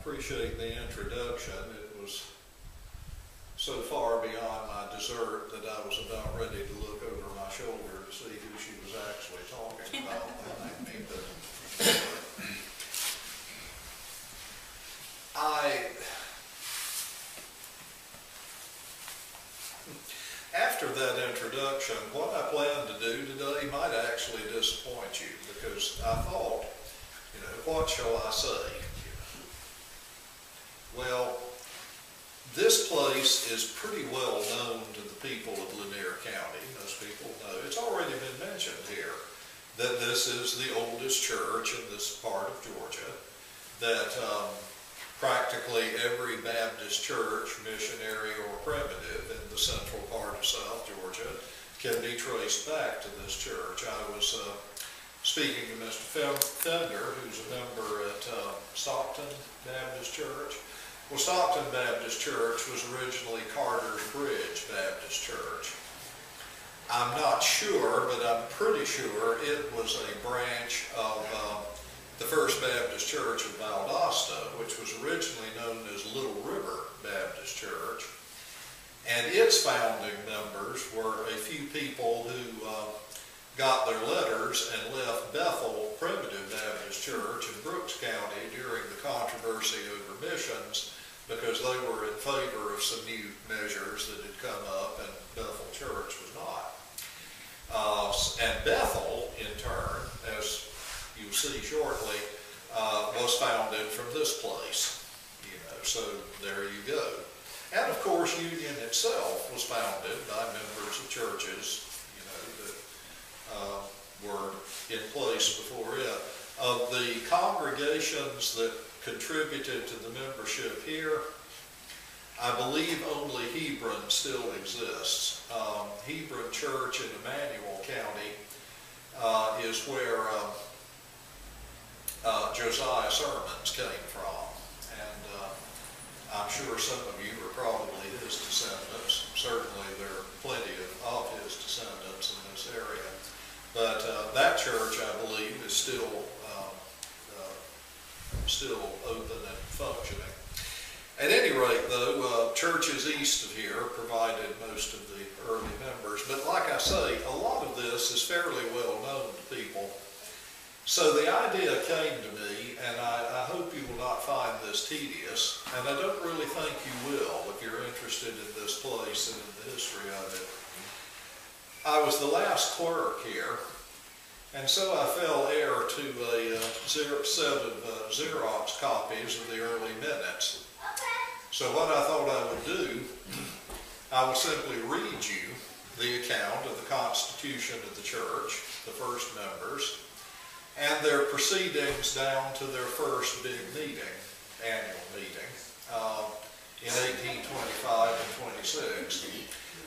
appreciate the introduction. It was so far beyond my dessert that I was about ready to look over my shoulder to see who she was actually talking about behind me. But after that introduction, what I plan to do today might actually disappoint you, because I thought, what shall I say? Well, this place is pretty well known to the people of Lanier County. Most people know. It's already been mentioned here that this is the oldest church in this part of Georgia, that practically every Baptist church, missionary or primitive, in the central part of South Georgia can be traced back to this church. I was speaking to Mr. Fender, who's a member at Stockton Baptist Church. Well, Stockton Baptist Church was originally Carter's Bridge Baptist Church. I'm not sure, but I'm pretty sure it was a branch of the First Baptist Church of Valdosta, which was originally known as Little River Baptist Church. And its founding members were a few people who got their letters and left Bethel Primitive Baptist Church in Brooks County during the controversy over missions, because they were in favor of some new measures that had come up and Bethel Church was not. And Bethel, in turn, as you'll see shortly, was founded from this place. So there you go. And of course, Union itself was founded by members of churches, that were in place before it. Of the congregations that contributed to the membership here, I believe only Hebron still exists. Hebron Church in Emmanuel County is where Josiah Sermons came from. And I'm sure some of you are probably his descendants. Certainly there are plenty of his descendants in this area. But that church, I believe, is still open and functioning. At any rate, though, churches east of here provided most of the early members. But like I say, a lot of this is fairly well known to people. So the idea came to me, and I hope you will not find this tedious, and I don't really think you will if you're interested in this place and in the history of it. I was the last clerk here, and so I fell heir to a set of Xerox copies of the early minutes. So what I thought I would do, I will simply read you the account of the constitution of the church, the first members, and their proceedings down to their first big meeting, annual meeting, in 1825 and 26.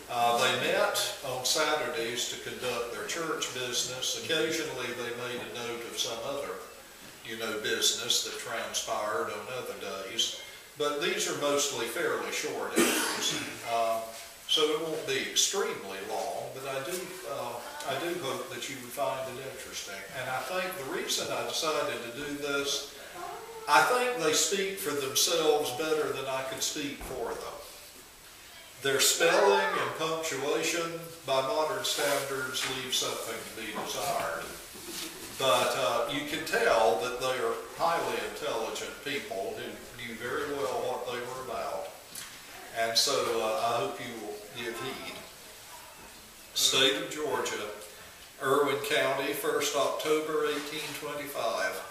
They met on Saturdays to conduct their church business. Occasionally they made a note of some other, business that transpired on other days. But these are mostly fairly short entries, so it won't be extremely long, but I do hope that you would find it interesting. And I think the reason I decided to do this, I think they speak for themselves better than I could speak for them. Their spelling and punctuation, by modern standards, leave something to be desired. But you can tell that they are highly intelligent people who knew very well what they were about. And so I hope you will give heed. State of Georgia, Irwin County, 1st October 1825.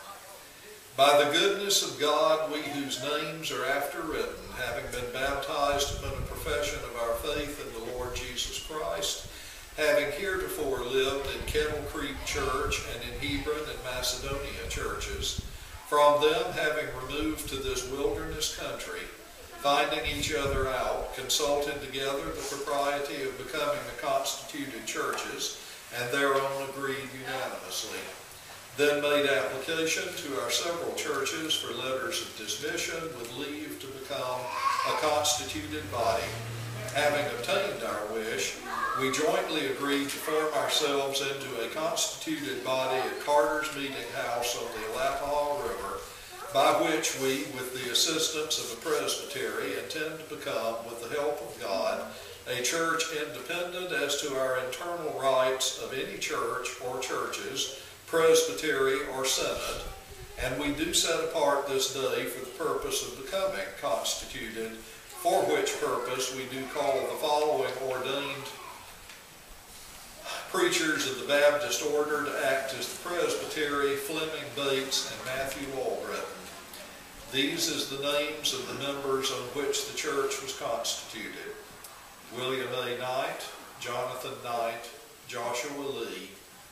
By the goodness of God, we whose names are after written, having been baptized upon a profession of our faith in the Lord Jesus Christ, having heretofore lived in Kettle Creek Church and in Hebron and Macedonia churches, from them having removed to this wilderness country, finding each other out, consulted together the propriety of becoming the constituted churches, and thereon agreed unanimously. Then made application to our several churches for letters of dismission with leave to become a constituted body. Having obtained our wish, we jointly agreed to form ourselves into a constituted body at Carter's Meeting House on the Alapaha River, by which we, with the assistance of a presbytery, intend to become, with the help of God, a church independent as to our internal rights of any church or churches, presbytery or synod, and we do set apart this day for the purpose of becoming constituted, for which purpose we do call the following ordained preachers of the Baptist order to act as the presbytery: Fleming Bates and Matthew Albritton. These is the names of the members on which the church was constituted: William A. Knight, Jonathan Knight, Joshua Lee,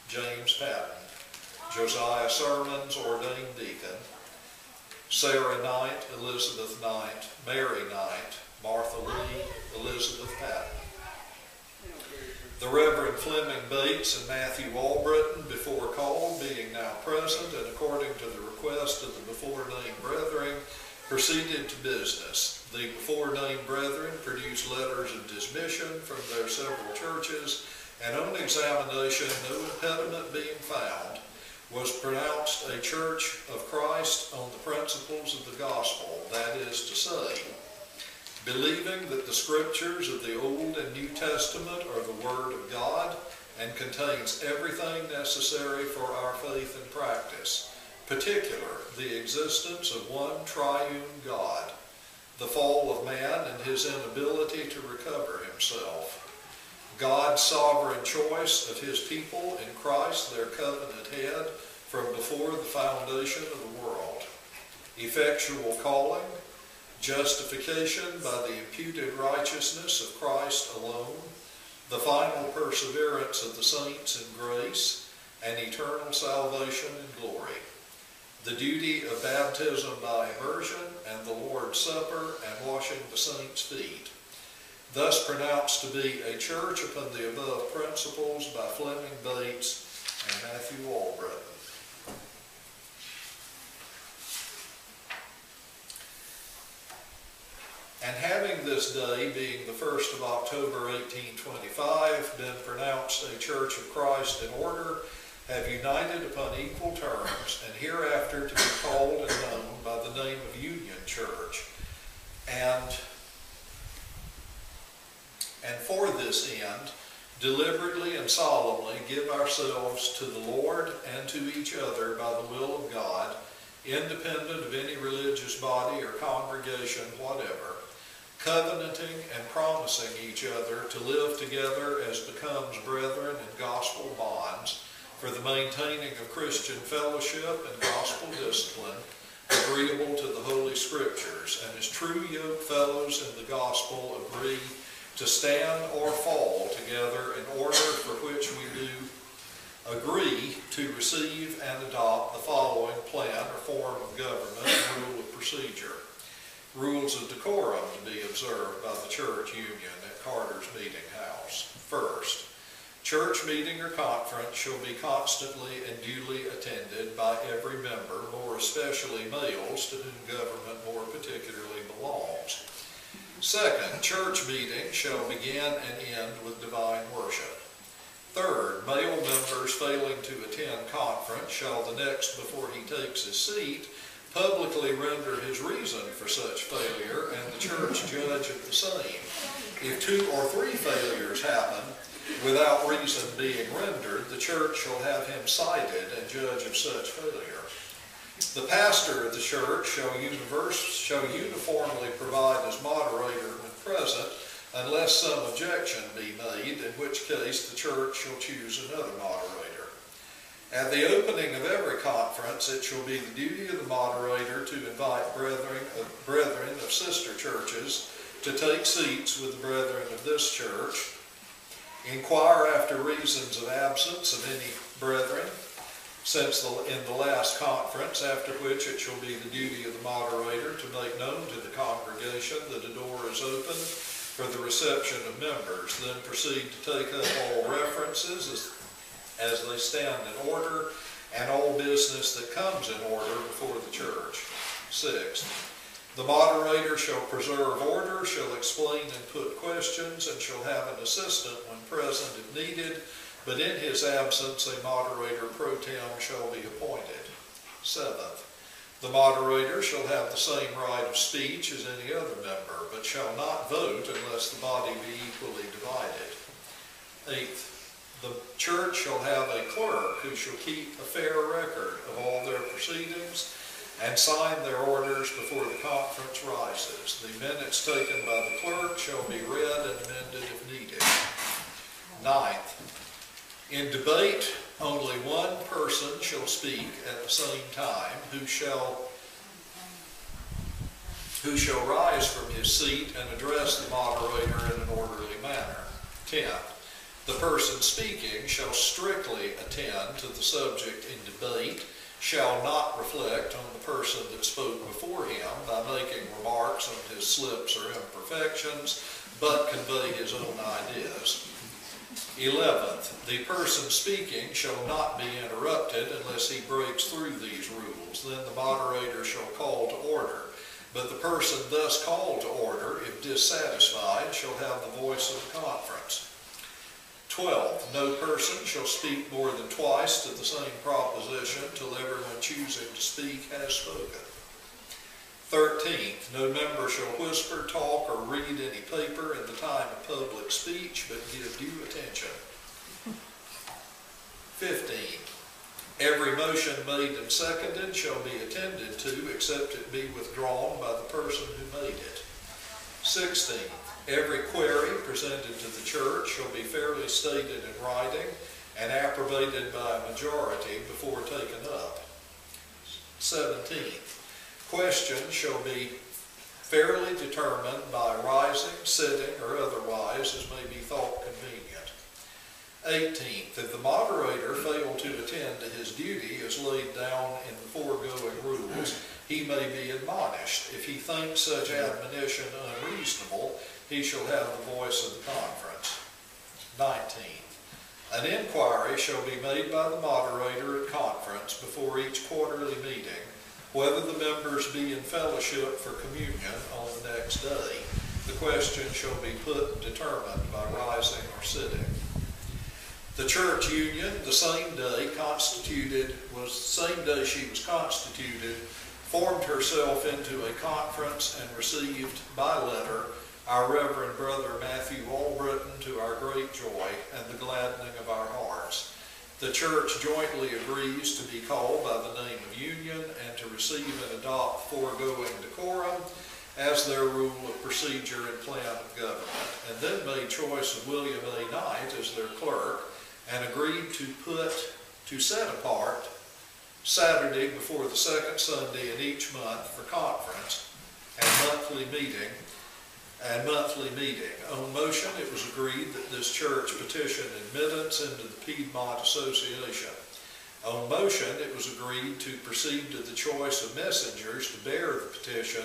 James Patton, Josiah Sermons, ordained deacon, Sarah Knight, Elizabeth Knight, Mary Knight, Martha Lee, Elizabeth Patton. The Reverend Fleming Bates and Matthew Albritton, before called, being now present, and according to the request of the before-named brethren, proceeded to business. The before-named brethren produced letters of dismission from their several churches, and on examination, no impediment being found, was pronounced a church of Christ on the principles of the gospel, that is to say, believing that the scriptures of the Old and New Testament are the Word of God and contains everything necessary for our faith and practice, particular the existence of one triune God, the fall of man and his inability to recover himself, God's sovereign choice of his people in Christ, their covenant head, from before the foundation of the world, effectual calling, justification by the imputed righteousness of Christ alone, the final perseverance of the saints in grace, and eternal salvation and glory, the duty of baptism by immersion, and the Lord's Supper, and washing the saints' feet. Thus pronounced to be a church upon the above principles by Fleming Bates and Matthew Albritton. And having this day, being the 1st of October 1825, been pronounced a Church of Christ in order, have united upon equal terms, and hereafter to be called and known by the name of Union Church. And for this end, deliberately and solemnly give ourselves to the Lord and to each other by the will of God, independent of any religious body or congregation whatever, covenanting and promising each other to live together as becomes brethren in gospel bonds, for the maintaining of Christian fellowship and gospel discipline, agreeable to the Holy Scriptures, and as true yoke fellows in the gospel agree to stand or fall together in order for which we do agree to receive and adopt the following plan or form of government and rule of procedure. Rules of decorum to be observed by the church union at Carter's Meeting House. First, church meeting or conference shall be constantly and duly attended by every member, more especially males to whom government more particularly belongs. Second, church meeting shall begin and end with divine worship. Third, male members failing to attend conference shall the next before he takes his seat publicly render his reason for such failure, and the church judge of the same. If 2 or 3 failures happen without reason being rendered, the church shall have him cited and judge of such failure. The pastor of the church shall uniformly provide as moderator when present, unless some objection be made, in which case the church shall choose another moderator. At the opening of every conference, it shall be the duty of the moderator to invite brethren of sister churches to take seats with the brethren of this church, inquire after reasons of absence of any brethren in the last conference, after which it shall be the duty of the moderator to make known to the congregation that a door is open for the reception of members, then proceed to take up all references as they stand in order, and all business that comes in order before the church. Sixth, the moderator shall preserve order, shall explain and put questions, and shall have an assistant when present if needed, but in his absence a moderator pro tem shall be appointed. Seventh, The moderator shall have the same right of speech as any other member, but shall not vote unless the body be equally divided. 8th, the church shall have a clerk who shall keep a fair record of all their proceedings and sign their orders before the conference rises. The minutes taken by the clerk shall be read and amended if needed. 9th, in debate, only one person shall speak at the same time, who shall rise from his seat and address the moderator in an orderly manner. 10th, the person speaking shall strictly attend to the subject in debate, shall not reflect on the person that spoke before him by making remarks on his slips or imperfections, but convey his own ideas. 11th, the person speaking shall not be interrupted unless he breaks through these rules. Then the moderator shall call to order. But the person thus called to order, if dissatisfied, shall have the voice of the conference. 12th, no person shall speak more than twice to the same proposition till everyone choosing to speak has spoken. 13th, no member shall whisper, talk, or read any paper in the time of public speech, but give due attention. 15th, every motion made and seconded shall be attended to, except it be withdrawn by the person who made it. 16th, every query presented to the church shall be fairly stated in writing and approbated by a majority before taken up. 17th, questions shall be fairly determined by rising, sitting, or otherwise as may be thought convenient. 18th, if the moderator fail to attend to his duty as laid down in the foregoing rules, he may be admonished. If he thinks such admonition unreasonable, he shall have the voice of the conference. 19th, an inquiry shall be made by the moderator at conference before each quarterly meeting, whether the members be in fellowship for communion on the next day. The question shall be put and determined by rising or sitting. The church union, the same day she was constituted, formed herself into a conference and received by letter our Reverend Brother Matthew Albritton, to our great joy and the gladdening of our hearts. The church jointly agrees to be called by the name of union and to receive and adopt foregoing decorum as their rule of procedure and plan of government, and then made choice of William A. Knight as their clerk, and agreed to set apart Saturday before the second Sunday in each month for conference and monthly meeting. On motion, it was agreed that this church petition admittance into the Piedmont Association. On motion, it was agreed to proceed to the choice of messengers to bear the petition,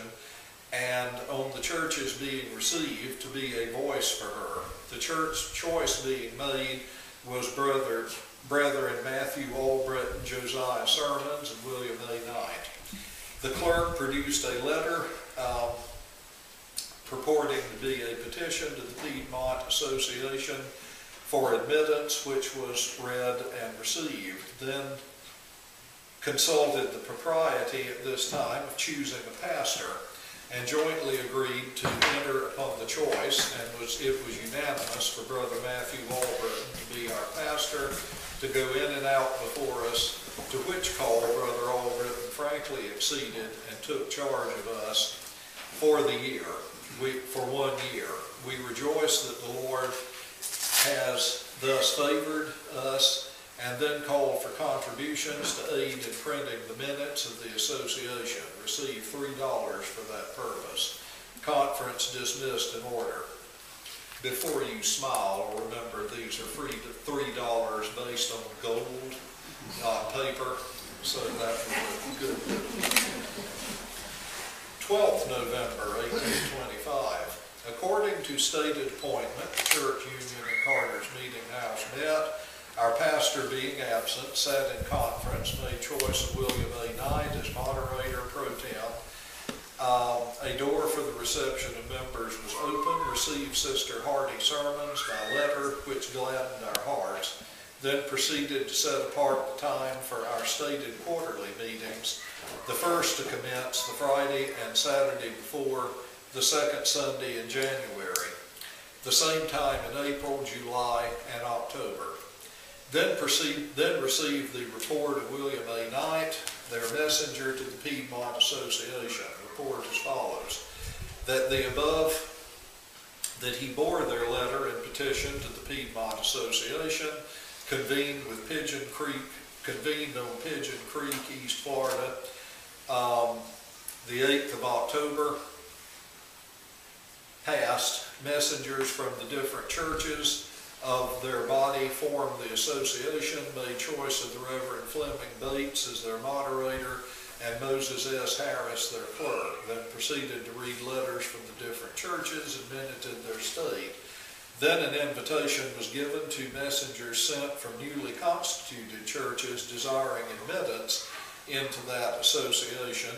and on the church's being received, to be a voice for her. The church choice being made was Brethren Matthew Albritton, Josiah Sermons, and William A. Knight. The clerk produced a letter purporting to be a petition to the Piedmont Association for admittance, which was read and received. Then consulted the propriety at this time of choosing a pastor, and jointly agreed to enter upon the choice, and it was unanimous for Brother Matthew Albritton to be our pastor, to go in and out before us, to which call Brother Albritton frankly acceded and took charge of us for the year. For 1 year. We rejoice that the Lord has thus favored us, and then called for contributions to aid in printing the minutes of the association. Received $3 for that purpose. Conference dismissed in order. Before you smile, remember these are $3 based on gold, not paper, so that was a good bit. 12th November, 1825. According to stated appointment, the church union in Carter's Meeting House met. Our pastor being absent, sat in conference, made choice of William A. Knight as moderator pro tem. A door for the reception of members was open. Received Sister Hardy sermons by letter, which gladdened our hearts. then proceeded to set apart the time for our stated quarterly meetings, the first to commence the Friday and Saturday before the second Sunday in January, the same time in April, July, and October. Then received the report of William A. Knight, their messenger to the Piedmont Association. Report as follows: that he bore their letter and petition to the Piedmont Association, convened on Pigeon Creek, East Florida, the 8th of October, passed. Messengers from the different churches of their body formed the association, made choice of the Reverend Fleming Bates as their moderator and Moses S. Harris their clerk, then proceeded to read letters from the different churches and minuted their state. Then an invitation was given to messengers sent from newly constituted churches desiring admittance into that association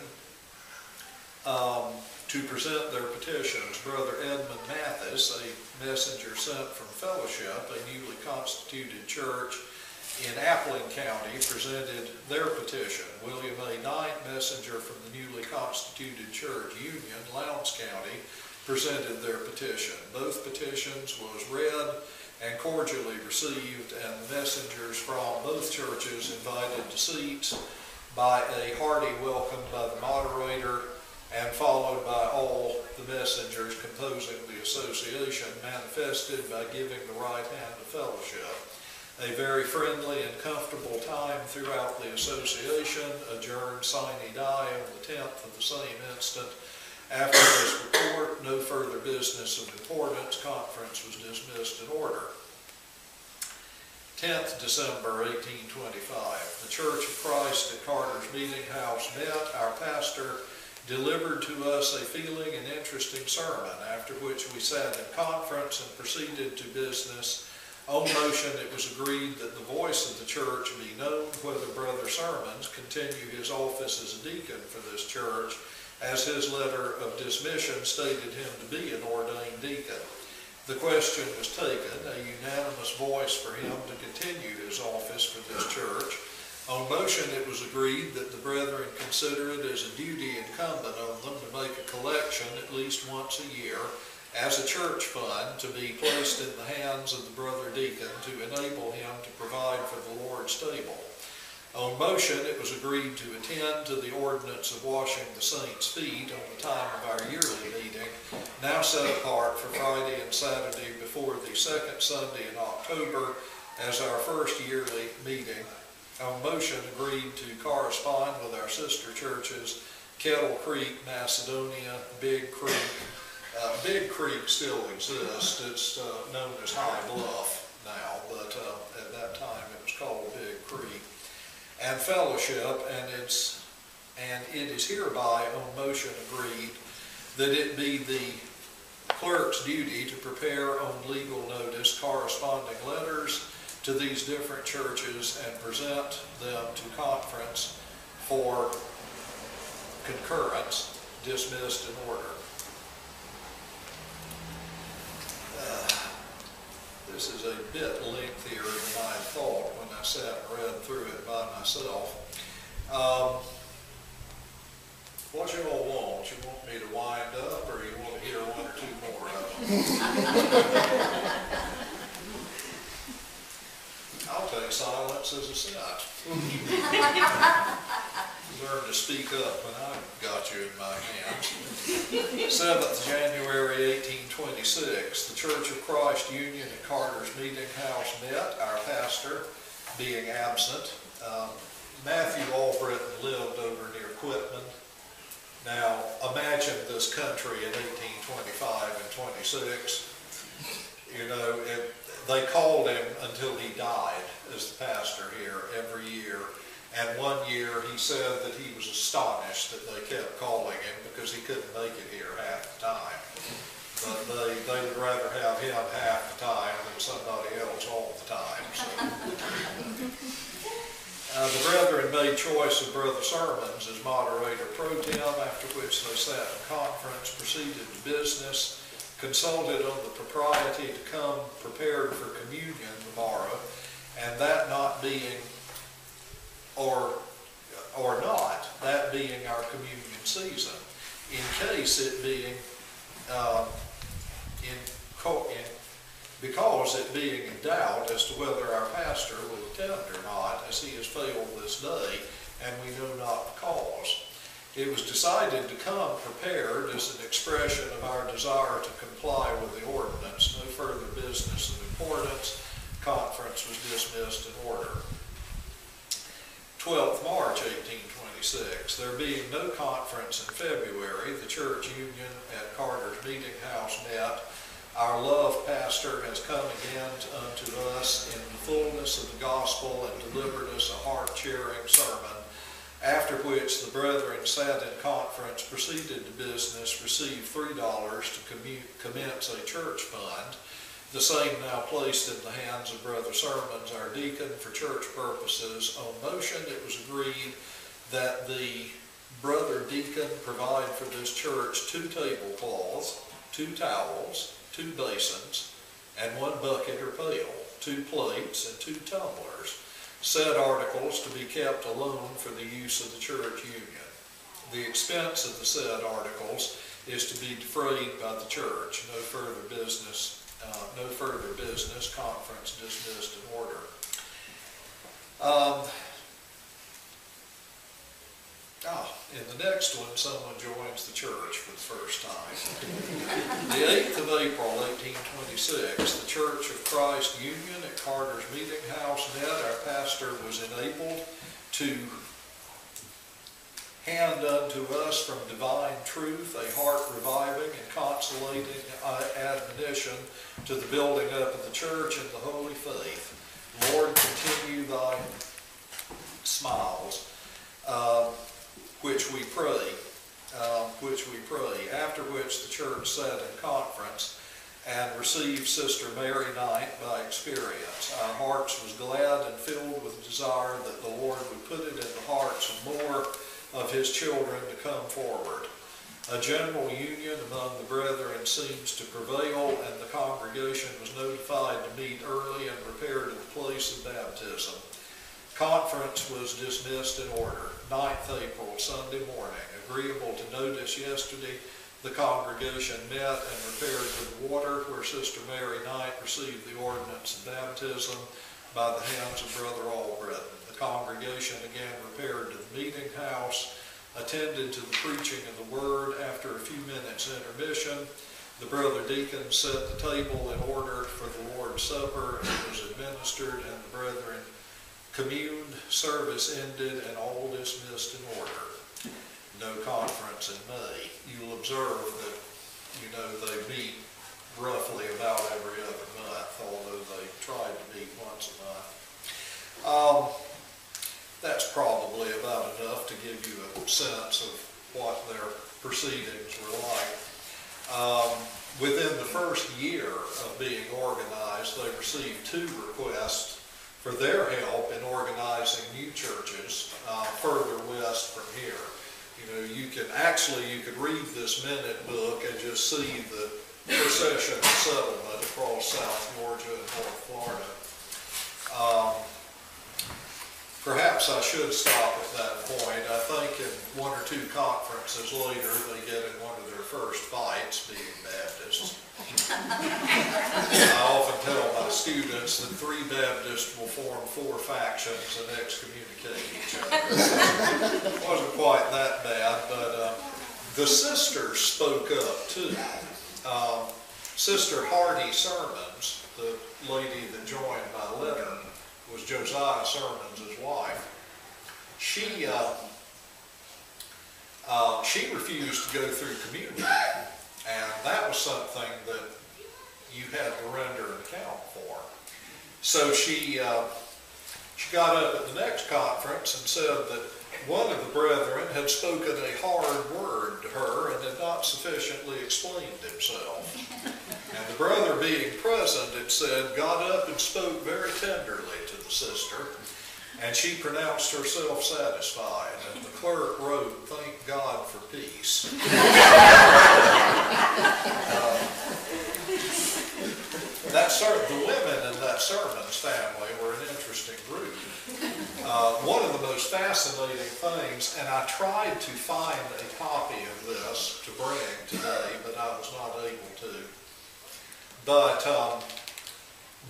to present their petitions. Brother Edmund Mathis, a messenger sent from Fellowship, a newly constituted church in Appling County, presented their petition. William A. Knight, messenger from the newly constituted church Union, Lowndes County, presented their petition. Both petitions was read and cordially received, and the messengers from both churches invited to seats by a hearty welcome by the moderator, and followed by all the messengers composing the association, manifested by giving the right hand of fellowship. A very friendly and comfortable time throughout the association, adjourned sine die on the 10th of the same instant. After this report, no further business of importance. Conference was dismissed in order. 10th December 1825. The Church of Christ at Carter's Meeting House met. Our pastor delivered to us a feeling and interesting sermon, after which we sat in conference and proceeded to business. On motion, it was agreed that the voice of the church be known, whether Brother Sermons continue his office as a deacon for this church, as his letter of dismission stated him to be an ordained deacon. The question was taken, a unanimous voice for him to continue his office for this church. On motion, it was agreed that the brethren consider it as a duty incumbent on them to make a collection at least once a year as a church fund to be placed in the hands of the brother deacon to enable him to provide for the Lord's table. On motion, it was agreed to attend to the ordinance of washing the saints' feet on the time of our yearly meeting, now set apart for Friday and Saturday before the second Sunday in October as our first yearly meeting. On motion, agreed to correspond with our sister churches, Kettle Creek, Macedonia, Big Creek. Big Creek still exists. It's known as High Bluff now, but at that time it was called Big Creek. And Fellowship, and it is hereby on motion agreed that it be the clerk's duty to prepare on legal notice corresponding letters to these different churches and present them to conference for concurrence. Dismissed in order. This is a bit lengthier than I thought when I sat and read through it by myself. What you all want? You want me to wind up, or you want to hear one or two more of them? I'll take silence as a assent. Learn to speak up when I've got you in my hands. 7th January 1826, the Church of Christ Union at Carter's Meeting House met, our pastor being absent. Matthew Albritton lived over near Quitman. Now, imagine this country in 1825 and 26. You know, they called him until he died as the pastor here every year. And one year he said that he was astonished that they kept calling him because he couldn't make it here half the time. But they would rather have him half the time than somebody else all the time. So. The brethren made choice of Brother Sermons as moderator pro tem, after which they sat in conference, proceeded to business, consulted on the propriety to come prepared for communion tomorrow, and that not being, or not, that being our communion season, in case it being, because it being in doubt as to whether our pastor will attend or not, as he has failed this day, and we know not the cause. It was decided to come prepared as an expression of our desire to comply with the ordinance. No further business of importance. Conference was dismissed in order. 12th March 1826. There being no conference in February, the church union at Carter's Meeting House met. Our loved pastor has come again unto us in the fullness of the gospel and delivered us a heart-cheering sermon, after which the brethren sat in conference, proceeded to business, received $3 to commence a church fund, the same now placed in the hands of Brother Sermons, our deacon, for church purposes. On motion, it was agreed that the brother deacon provide for this church 2 tablecloths, 2 towels, 2 basins, and 1 bucket or pail, 2 plates, and 2 tumblers. Said articles to be kept alone for the use of the church union. The expense of the said articles is to be defrayed by the church. No further business. Conference dismissed in order. In the next one, someone joins the church for the first time. The 8th of April, 1826, the Church of Christ Union at Carter's Meeting House met. Our pastor was enabled to hand unto us from divine truth a heart-reviving and consolating admonition to the building up of the church in the holy faith. Lord, continue thy smiles, which we pray. After which the church sat in conference and received Sister Mary Knight by experience. Our hearts was glad and filled with desire that the Lord would put it in the hearts of more of his children to come forward. A general union among the brethren seems to prevail, and the congregation was notified to meet early and repair to the place of baptism. Conference was dismissed in order. 9th April, Sunday morning. Agreeable to notice yesterday, the congregation met and repaired to the water where Sister Mary Knight received the ordinance of baptism by the hands of Brother Albritton. The congregation again repaired to the meeting house, attended to the preaching of the word. After a few minutes intermission, the brother deacon set the table in order for the Lord's Supper. It was administered, and the brethren communed. Service ended, and all dismissed in order. No conference in May. You'll observe that, they meet roughly about every other month, although they tried to meet once a month. That's probably about enough to give you a sense of what their proceedings were like. Within the first year of being organized, they received 2 requests for their help in organizing new churches further west from here. You could read this minute book and just see the procession of settlement across South Georgia and North Florida. Perhaps I should stop at that point. I think in 1 or 2 conferences later, they get in one of their first fights, being Baptists. I often tell my students that 3 Baptists will form 4 factions and excommunicate each other. It wasn't quite that bad, but the sisters spoke up too. Sister Hardy Sermons, the lady that joined by letter, was Josiah Sermons' wife. She refused to go through communion, and that was something that you had to render an account for. So she got up at the next conference and said that one of the brethren had spoken a hard word to her and had not sufficiently explained himself. And the brother, being present, it said, got up and spoke very tenderly to the sister, and she pronounced herself satisfied, and the clerk wrote, "Thank God for peace." The women in that Sermons family were an interesting One of the most fascinating things, and I tried to find a copy of this to bring today, but I was not able to. But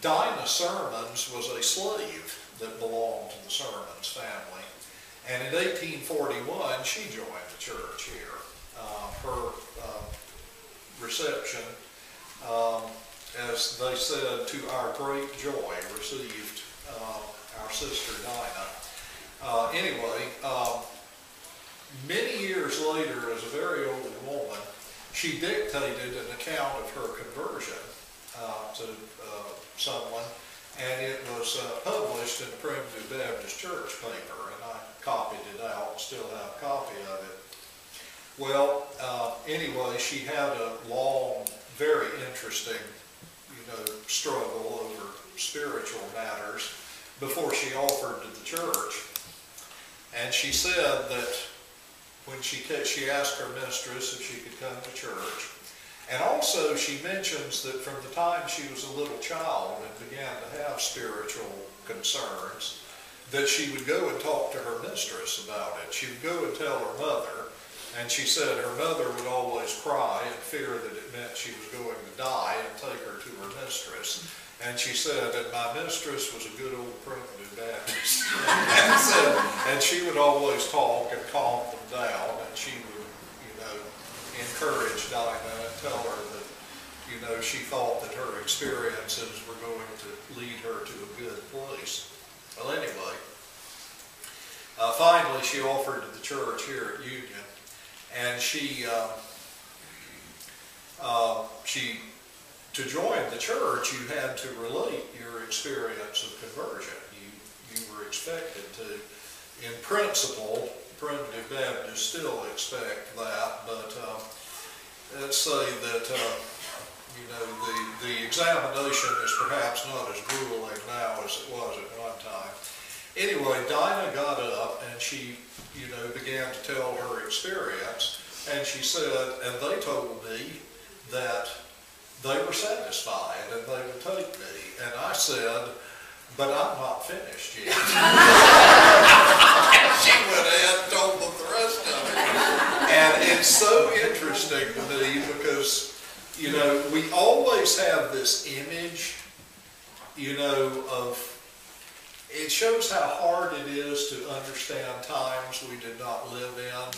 Dinah Sermons was a slave that belonged to the Sermons family. And in 1841, she joined the church here. Her reception, as they said, to our great joy, received our sister Dinah. Anyway, many years later, as a very old woman, she dictated an account of her conversion to someone, and it was published in the Primitive Baptist Church paper, and I copied it out and still have a copy of it. Well, anyway, she had a long, very interesting, struggle over spiritual matters before she offered to the church. And she said that when she asked her mistress if she could come to church. And also she mentions that from the time she was a little child and began to have spiritual concerns, that she would go and talk to her mistress about it. She would go and tell her mother, and she said her mother would always cry and fear that it meant she was going to die and take her to her mistress. And she said, and my mistress was a good old Primitive Baptist. and she would always talk and calm them down, and she would, encourage Dinah and tell her that, she thought that her experiences were going to lead her to a good place. Well, anyway, finally she offered to the church here at Union, and to join the church, you had to relate your experience of conversion. You were expected to. In principle, Primitive Baptists still expect that, but let's say that the examination is perhaps not as grueling now as it was at one time. Anyway, Dinah got up and she, began to tell her experience, and she said, and they told me that they were satisfied and they would take me. And I said, but I'm not finished yet. She went ahead and told them the rest of it. And it's so interesting to me because, we always have this image, of, it shows how hard it is to understand times we did not live in.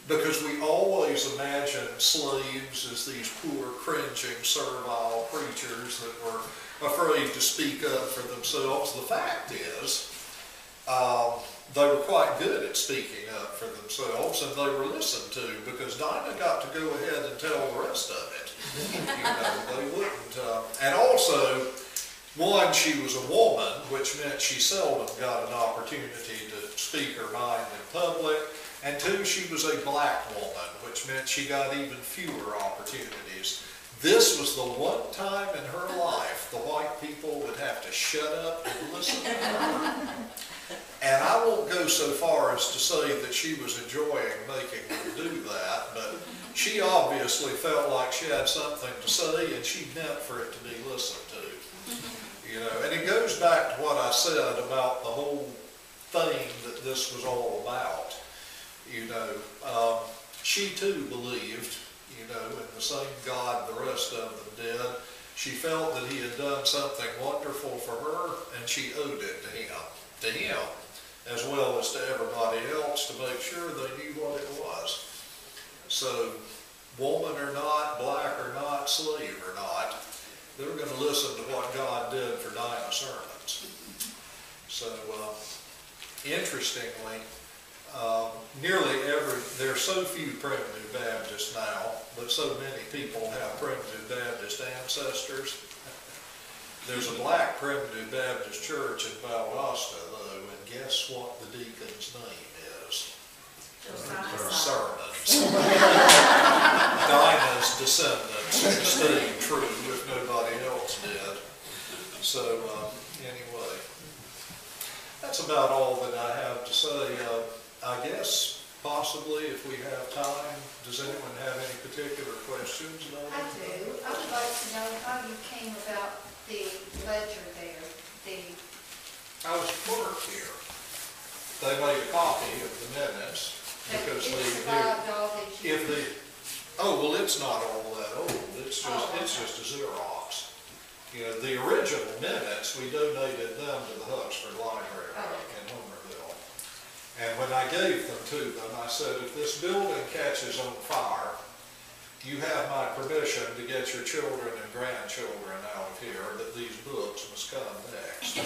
Because we always imagine slaves as these poor, cringing, servile creatures that were afraid to speak up for themselves. The fact is, they were quite good at speaking up for themselves, and they were listened to, because Dinah got to go ahead and tell the rest of it. They wouldn't. And also, one, she was a woman, which meant she seldom got an opportunity to speak her mind in public. And two, she was a black woman, which meant she got even fewer opportunities. This was the one time in her life the white people would have to shut up and listen to her. And I won't go so far as to say that she was enjoying making them do that, but she obviously felt like she had something to say, and she meant for it to be listened to. And it goes back to what I said about the whole thing that this was all about. She too believed, in the same God the rest of them did. She felt that he had done something wonderful for her, and she owed it to him, as well as to everybody else, to make sure they knew what it was. So, woman or not, black or not, slave or not, they were going to listen to what God did for Dinah Sermons. So, interestingly, there are so few Primitive Baptists now, but so many people have Primitive Baptist ancestors. There's a black Primitive Baptist church in Valdosta, though, and guess what the deacon's name is? Sermons. Dinah's descendants stayed true if nobody else did. So, anyway, that's about all that I have to say. I guess possibly if we have time, does anyone have any particular questions? I do. I would like to know how you came about the ledger there. I was clerk here. they made a copy of the minutes because It's they, survived all these years. if the, oh, well, it's not all that old, it's just a Xerox. You know, the original minutes, we donated them to the Huxford Library in Homerville. And when I gave them to them, I said, if this building catches on fire, you have my permission to get your children and grandchildren out of here, that these books must come next.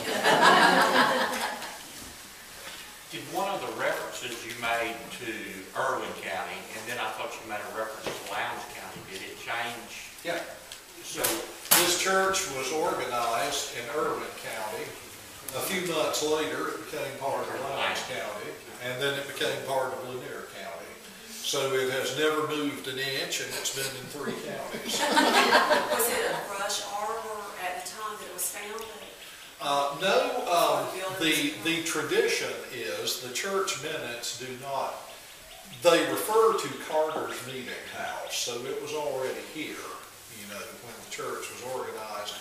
Did one of the references you made to Irwin County, and then I thought you made a reference to Lowndes County, did it change? Yeah. So this church was organized in Irwin County. A few months later, it became part of Lowndes County, and then it became part of Lanier County. So it has never moved an inch, and it's been in 3 counties. Was it a brush arbor at the time that it was founded? No, the tradition is the church minutes do not, they refer to Carter's Meeting House, so it was already here, you know, when the church was organized.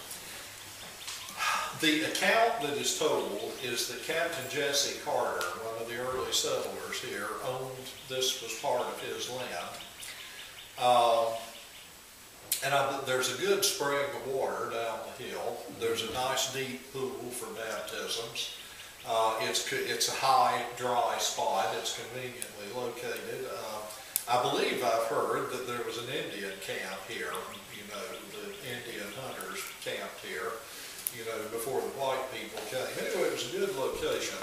The account that is told is that Captain Jesse Carter, one of the early settlers here, owned, this was part of his land. There's a good spring of water down the hill. There's a nice deep pool for baptisms. It's a high, dry spot. It's conveniently located. I believe I've heard that there was an Indian camp here. You know, the Indian hunters camped here, you know, before the white people came. Anyway, it was a good location.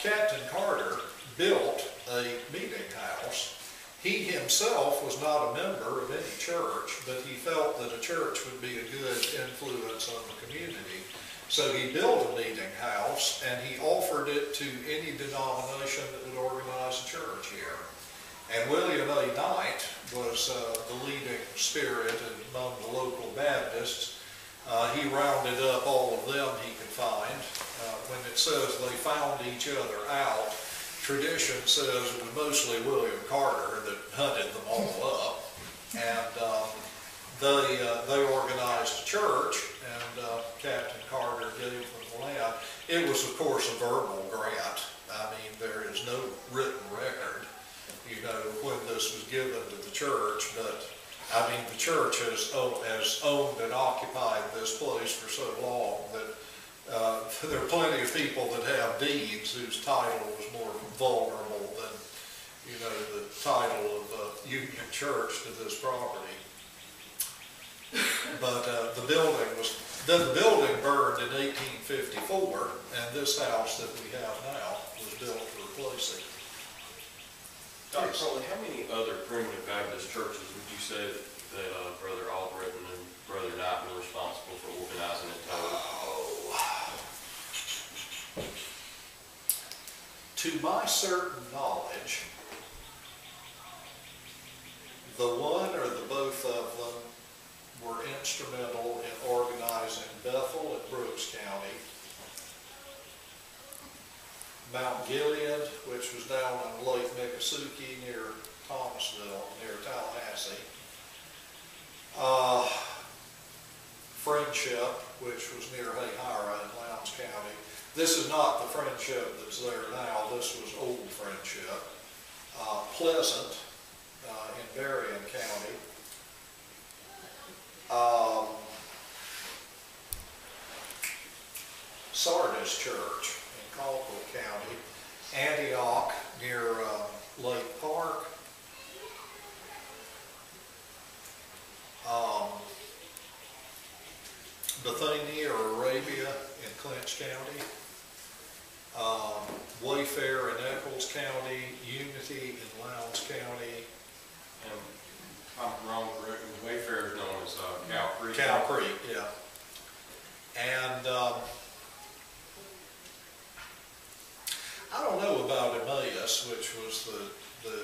Captain Carter built a meeting house. He himself was not a member of any church, but he felt that a church would be a good influence on the community. So he built a meeting house, and he offered it to any denomination that would organize a church here. And William A. Knight was the leading spirit among the local Baptists. He rounded up all of them he could find. When it says they found each other out, tradition says it was mostly William Carter that hunted them all up, and they organized a church, and Captain Carter gave them the land. It was, of course, a verbal grant. I mean, there is no written record, you know, when this was given to the church, but I mean, the church has owned and occupied this place for so long that there are plenty of people that have deeds whose title was more vulnerable than, you know, the title of Union Church to this property. But the building burned in 1854, and this house that we have now was built to replace it. Dr. Crowley, how many other primitive Baptist churches would you say that Brother Albritton and Brother Knight were responsible for organizing and total? To my certain knowledge, the one or the both of them were instrumental in organizing Bethel and Brooks County, Mount Gilead, which was down on Lake Miccosukee near Thomasville, near Tallahassee, Friendship, which was near Hayhira in Lowndes County. This is not the Friendship that's there now. This was old Friendship. Pleasant in Berrien County. Sardis Church in Colquitt County. Antioch near Lake Park. Bethania or Arabia in Clinch County. Wayfair in Eccles County, Unity in Lowndes County. And I'm wrong, correct me, Wayfair is known as Cow Creek. Cow Creek, yeah. And I don't know about Emmaus, which was the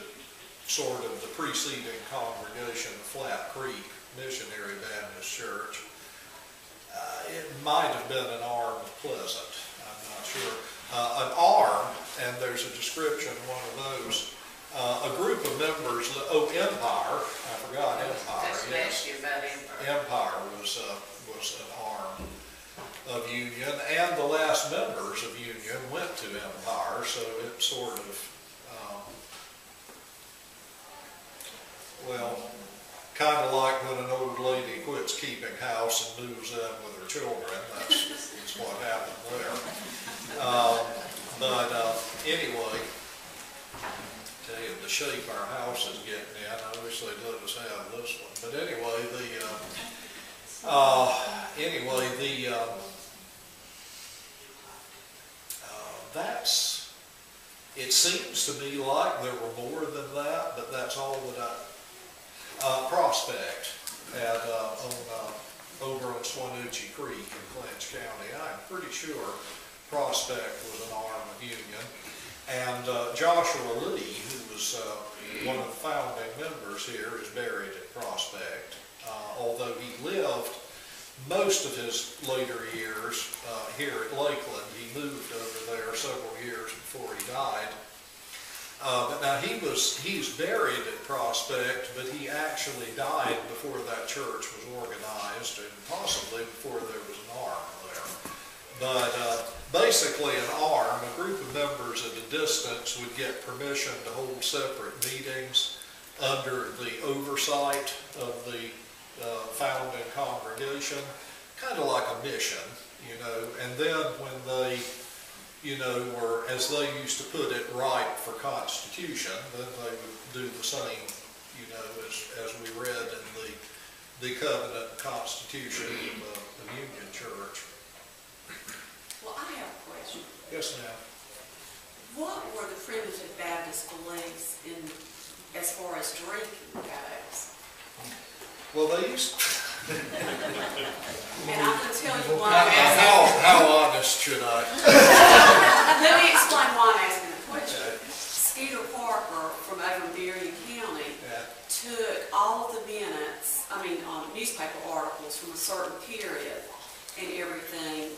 sort of the preceding congregation of Flat Creek Missionary Baptist Church. It might have been an arm of Pleasant, I'm not sure. An arm, and there's a description of one of those, a group of members, Empire, I forgot Empire. That's yes. nasty about Empire. Empire was an arm. of Union, and the last members of Union went to Empire, so it sort of, well, kind of like when an old lady quits keeping house and moves in with her children. That's what happened there. Anyway, tell you, the shape our house is getting in, I wish they'd let us have this one. But anyway, it seems to me like there were more than that, but that's all that Prospect had over on Swanuchi Creek in Clinch County. I'm pretty sure Prospect was an arm of Union. And Joshua Lee, who was one of the founding members here, is buried at Prospect. Although he lived most of his later years here at Lakeland, he moved over there several years before he died. But now he's buried at Prospect, but he actually died before that church was organized, and possibly before there was an arm there. But basically an arm, a group of members at a distance would get permission to hold separate meetings under the oversight of the founding congregation, kind of like a mission, you know. And then when they, you know, were, as they used to put it, ripe for constitution, then they would do the same, you know, as we read in the covenant constitution of the Union Church. Well, I have a question. Yes, ma'am. What were the primitive Baptist beliefs in, as far as drinking goes? Well, they used And I'm going to tell you why I'm asking. how honest should I? Let me explain why I'm asking the question. Skeeter Parker from over in Berrien County took all of the minutes, newspaper articles from a certain period and everything.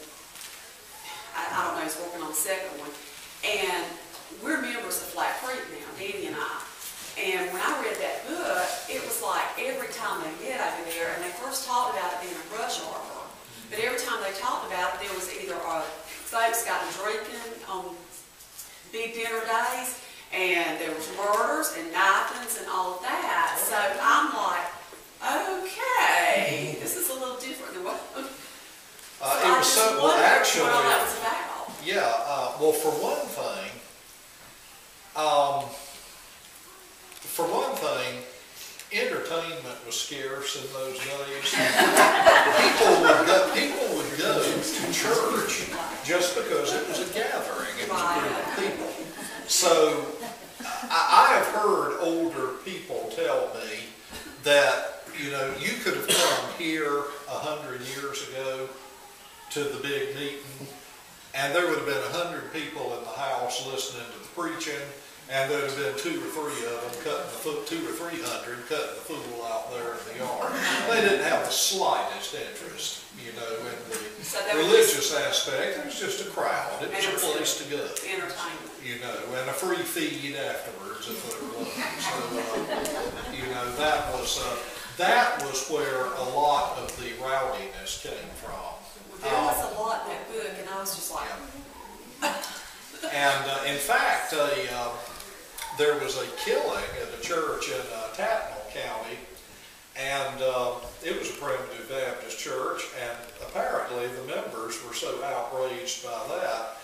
I don't know, he's working on the second one. And we're members of Flat Creek now, Danny and I. And when I read that book, it was like every time they get over there, and they first talked about it being a brush arbor, but every time they talked about it, there was either folks got drinking on big dinner days, and there was murders and knifings and all of that. So I'm like, okay, this is a little different than what. It was so, well, actually, what all that was about. Yeah, well, for one thing, entertainment was scarce in those days. People would go to church just because it was a gathering, it was a group of people. So I have heard older people tell me that, you know, you could have come here 100 years ago to the big meeting, and there would have been 100 people in the house listening to the preaching, and there would have been 200 or 300 cutting the fool out there in the yard. They didn't have the slightest interest, you know, in the religious aspect. It was just a crowd. It was a place to go. Entertainment. You know, and a free feed afterwards if there was. So, you know, that was where a lot of the rowdiness came from. There was a lot in that book, and I was just like... And in fact, there was a killing at a church in Tattnall County, and it was a primitive Baptist church, and apparently the members were so outraged by that,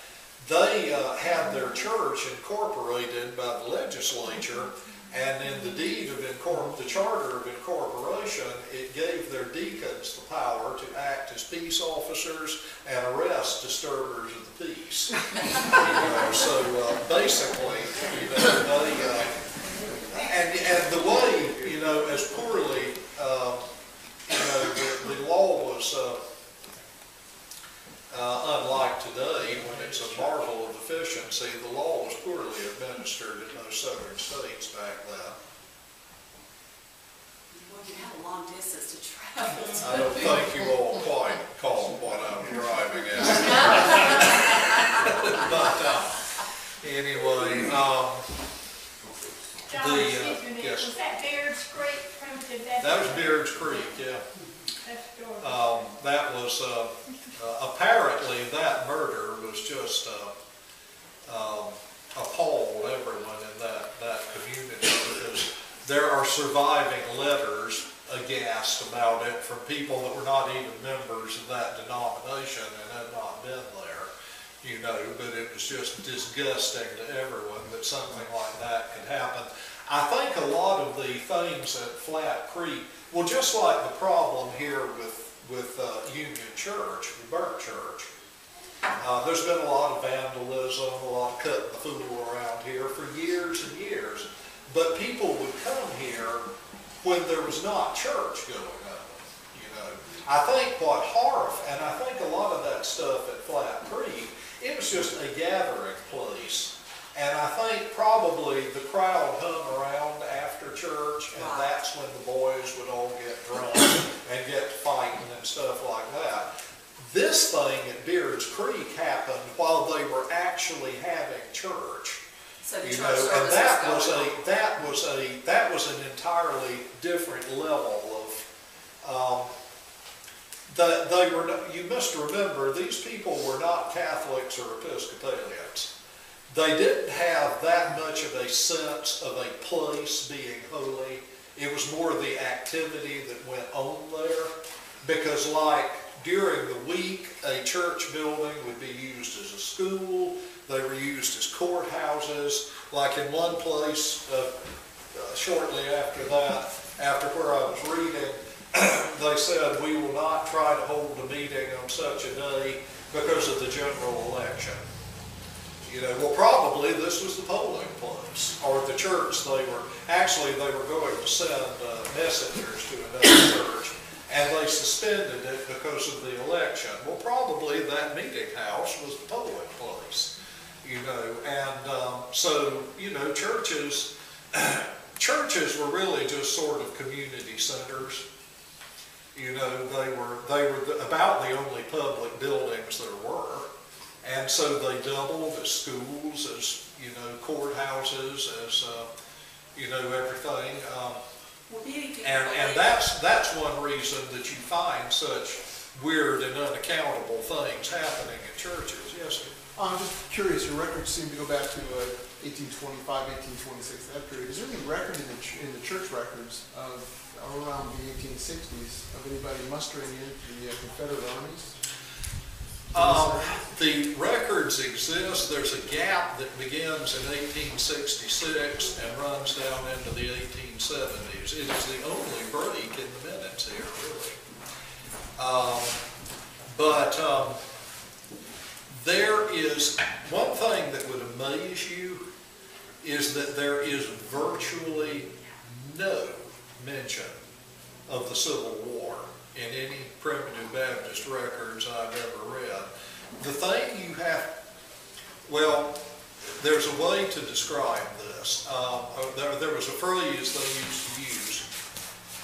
they had their church incorporated by the legislature, and in the deed of the charter of incorporation, it gave their deacons the power to act as peace officers and arrest disturbers of the peace. So basically, you know, and the way, you know, as poorly, you know, the law was unlike today when it's a marvel of efficiency. The law was poorly administered in most southern states back then. Well, you have a long distance to travel. I don't think you all quite caught what I'm driving at. But anyway, John, excuse me, yes. was that Beard's Creek primitive Baptist? That was Beard's Creek, yeah. That's That was apparently surviving letters aghast about it from people that were not even members of that denomination and had not been there, you know, but it was just disgusting to everyone that something like that could happen. I think a lot of the things at Flat Creek, well, just like the problem here with Union Church, the Burke Church, there's been a lot of vandalism, a lot of cutting the fool around here for years and years. But people would come here when there was not church going on, you know. I think what and I think a lot of that stuff at Flat Creek, it was just a gathering place. And I think probably the crowd hung around after church, and that's when the boys would all get drunk and get fighting and stuff like that. This thing at Beards Creek happened while they were actually having church. So the You church know, and service that was an entirely different level of. You must remember, these people were not Catholics or Episcopalians. They didn't have that much of a sense of a place being holy. It was more the activity that went on there, because like during the week, a church building would be used as a school. They were used as courthouses. Like in one place, shortly after that, after where I was reading, they said, we will not try to hold a meeting on such a day because of the general election. You know, well, probably this was the polling place, or the church they were going to send messengers to another church, and they suspended it because of the election. Well, probably that meeting house was the polling place, you know, and so, you know, churches were really just sort of community centers. You know, they were about the only public buildings there were. And so they doubled as schools, as, you know, courthouses, as, you know, everything. And that's one reason that you find such weird and unaccountable things happening in churches. Yes, sir? I'm just curious, your records seem to go back to 1825, 1826, that period. Is there any record in the church records of around the 1860s of anybody mustering into the Confederate armies? The records exist. There's a gap that begins in 1866 and runs down into the 1870s. It is the only break in the minutes here, really. There is one thing that would amaze you is that there is virtually no mention of the Civil War in any primitive Baptist records I've ever read. The thing you have, well, there's a way to describe this. There was a phrase they used to use.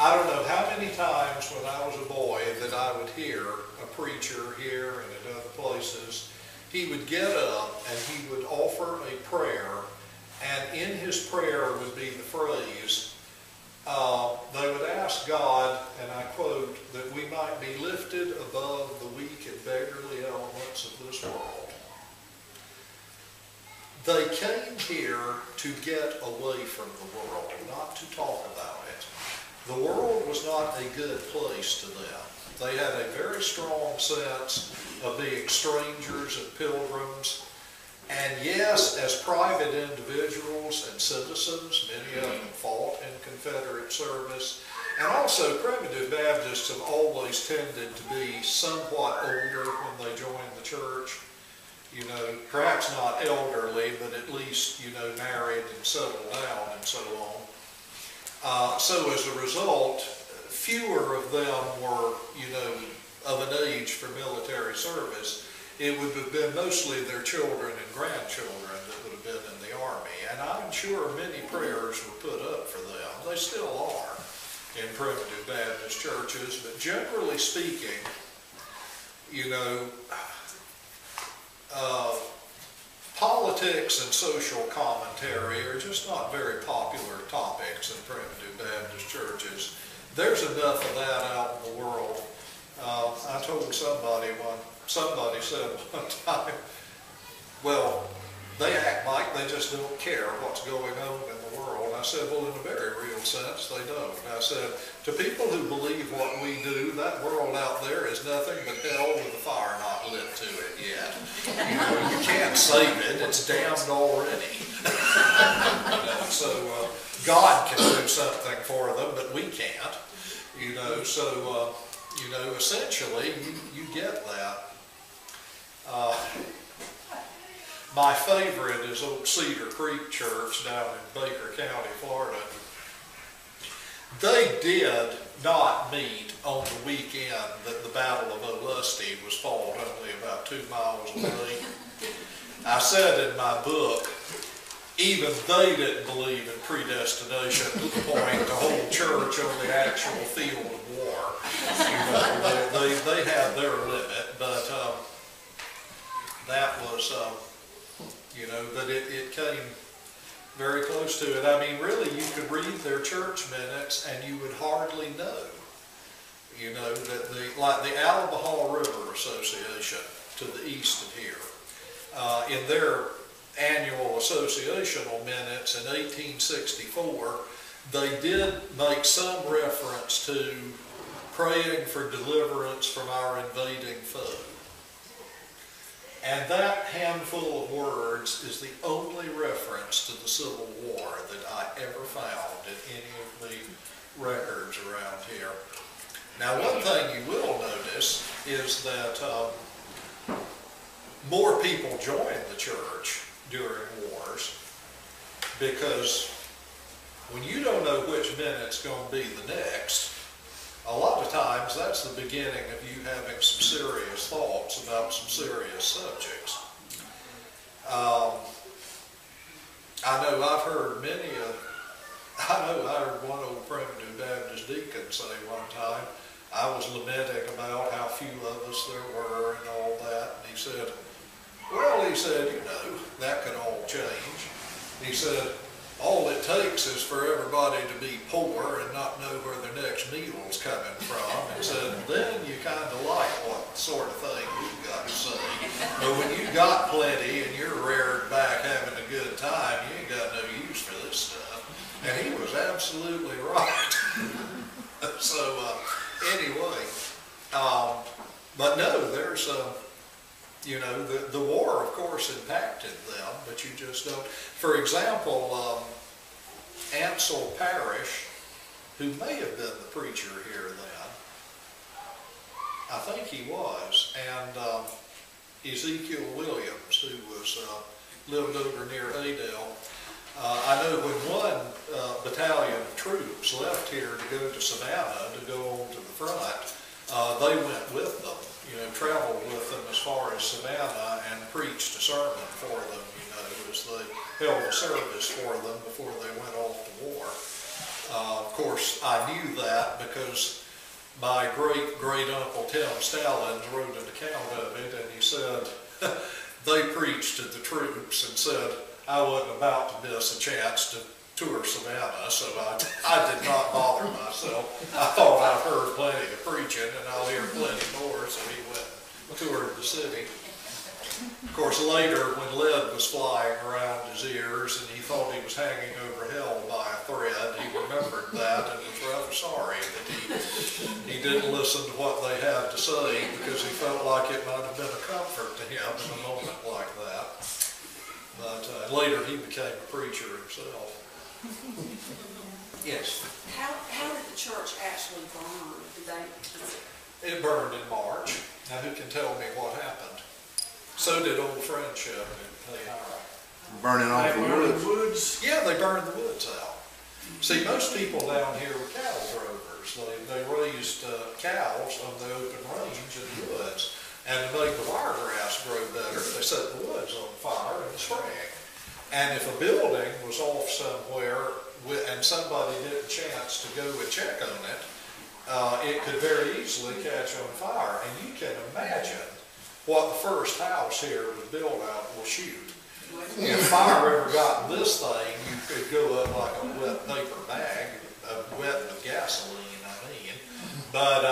I don't know how many times when I was a boy that I would hear a preacher here and at other places. He would get up and he would offer a prayer, and in his prayer would be the phrase, they would ask God, and I quote, that we might be lifted above the weak and beggarly elements of this world. They came here to get away from the world, not to talk about it. The world was not a good place to them. They had a very strong sense of being strangers and pilgrims. And yes, as private individuals and citizens, many of them fought in Confederate service. And also, primitive Baptists have always tended to be somewhat older when they join the church. You know, perhaps not elderly, but at least, you know, married and settled down and so on. So as a result, fewer of them were, you know, of an age for military service. It would have been mostly their children and grandchildren that would have been in the Army. And I'm sure many prayers were put up for them. They still are in primitive Baptist churches. But generally speaking, you know, politics and social commentary are just not very popular topics in primitive Baptist churches. There's enough of that out in the world. I told somebody said one time, well, they act like they just don't care what's going on in the world. I said, well, in a very real sense, they don't. I said, to people who believe what we do, that world out there is nothing but hell with a fire not lit to it yet. You know, you can't save it, it's damned already. So God can do something for them, but we can't. You know, so, you know, essentially, you get that. My favorite is Old Cedar Creek Church down in Baker County, Florida. They did not meet on the weekend that the Battle of Olustee was fought, only about 2 miles away. I said in my book, even they didn't believe in predestination to the point to hold church on the actual field of war. You know, they had their limit, but that was, you know, that it came very close to it. I mean, really, you could read their church minutes and you would hardly know, you know, that like the Alabahaw River Association to the east of here, in their annual associational minutes in 1864, they did make some reference to praying for deliverance from our invading foe. And that handful of words is the only reference to the Civil War that I ever found in any of the records around here. Now, one thing you will notice is that more people joined the church during wars, because when you don't know which minute's going to be the next, a lot of times that's the beginning of you having some serious thoughts about some serious subjects. I know I've heard I heard one old primitive Baptist deacon say one time, I was lamenting about how few of us there were and all that, and he said, well, he said, you know, that could all change. He said, all it takes is for everybody to be poor and not know where their next meal's coming from. And said, then you kind of like what sort of thing you've got to say. But when you got plenty and you're reared back having a good time, you ain't got no use for this stuff. And he was absolutely right. So anyway, but no, there's you know, the war, of course, impacted them, but you just don't. For example, Ansel Parrish, who may have been the preacher here then, I think he was, and Ezekiel Williams, who was lived over near Adel. I know when one battalion of troops left here to go to Savannah to go on to the front, they went with them. You know, traveled with them as far as Savannah and preached a sermon for them, you know, as they held a service for them before they went off to war. Of course, I knew that because my great-great-uncle Tim Stallings wrote an account of it, and he said they preached to the troops and said I wasn't about to miss a chance to tour Savannah, so I did not bother myself. I thought I'd heard plenty of preaching, and I'll hear plenty more, so he went and toured the city. Of course, later, when lead was flying around his ears, and he thought he was hanging over hell by a thread, he remembered that and was rather sorry that he didn't listen to what they had to say, because he felt like it might have been a comfort to him in a moment like that. But later, he became a preacher himself. Yes. How did the church actually burn? It burned in March. Now who can tell me what happened? So did Old Friendship in Payhara. Burning off the woods? Yeah, they burned the woods out. See, most people down here were cattle drovers. They raised cows on the open range in the woods. And to make the wiregrass grow better, they set the woods on fire in the spring. And if a building was off somewhere and somebody didn't chance to go and check on it, it could very easily catch on fire. And you can imagine what the first house here was built out will shoot. If fire ever got in this thing, you could go up like a wet paper bag, wet with gasoline, I mean. But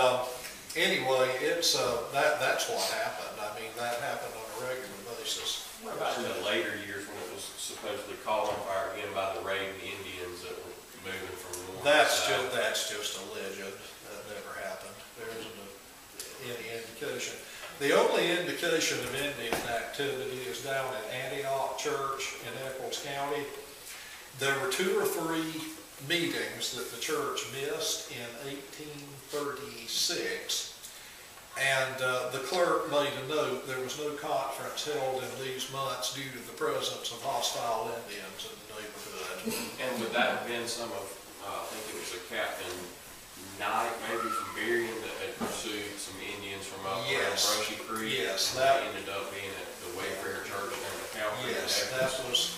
anyway, it's that's what happened. I mean, that happened on a regular basis. What about in the later years when it was supposedly caught on fire again by the raiding Indians? That's just a legend. That never happened. There isn't any indication. The only indication of Indian activity is down at Antioch Church in Eccles County. There were 2 or 3 meetings that the church missed in 1836, and the clerk made a note there was no conference held in these months due to the presence of hostile Indians in the neighborhood. And would that have been some of, I think it was a Captain Knight, maybe from Berrien, that had pursued some Indians from up around Brushy Creek? Yes, that ended up being at the Wayfarer Church and the Calvary. Yes, that was,